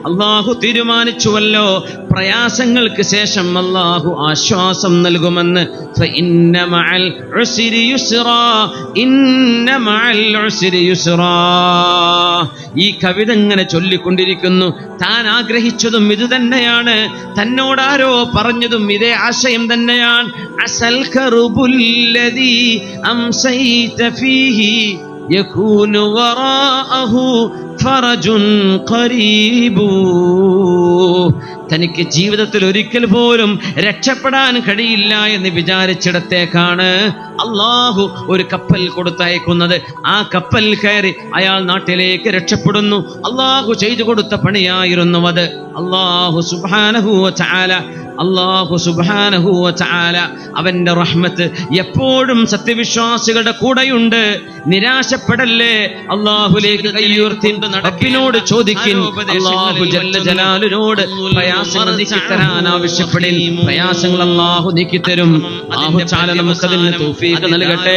അല്ലാഹു തീരുമാനിച്ചുവല്ലോ പ്രയാസങ്ങൾക്ക് ശേഷം അല്ലാഹു ആശ്വാസം നൽകുമെന്ന്. ഫഇന്ന മഅൽ ഉസ്രി യുസ്റാ, ഇന്ന മഅൽ ഉസ്രി യുസ്റാ. ഈ കവിത ഇങ്ങനെ ചൊല്ലിക്കൊണ്ടിരിക്കുന്നു. താൻ ആഗ്രഹിച്ചതും ഇത് തന്നെയാണ്, തന്നോടാരോ പറഞ്ഞതും ഇതേ ആശയം തന്നെയാണ്. അസൽ കറുബുല്ലദീ അംസൈത ഫീഹി യകൂനു വറാഅഹു ഫറജുൻ ഖരീബു. തനിക്ക് ജീവിതത്തിൽ ഒരിക്കൽ പോലും രക്ഷപ്പെടാൻ കഴിയില്ല എന്ന് വിചാരിച്ചിടത്തേക്കാണ് അല്ലാഹു ഒരു കപ്പൽ കൊടുത്തയക്കുന്നത്. ആ കപ്പൽ കയറി അയാൾ നാട്ടിലേക്ക് രക്ഷപ്പെടുന്നു. അല്ലാഹു ചെയ്തു കൊടുത്ത പണിയായിരുന്നു അത്. അല്ലാഹു സുബ്ഹാനഹു വ തആല അവന്റെ റഹ്മത്ത് എപ്പോഴും സത്യവിശ്വാസികളുടെ കൂടെയുണ്ട്. നിരാശപ്പെടല്ലേ, അല്ലാഹുലേക്ക് കൈയുയർത്തി റബ്ബിനോട് ചോദിക്കിൻ. അല്ലാഹു ജല്ല ജലാലുവിനോട് പ്രയാസങ്ങൾ നീക്കിത്തരാൻ ആവശ്യപ്പെടിൻ. പ്രയാസങ്ങൾ അല്ലാഹു നീക്കിത്തരും. അല്ലാഹു തആല നമുക്കതിന് തൗഫീഖ് നൽകട്ടെ.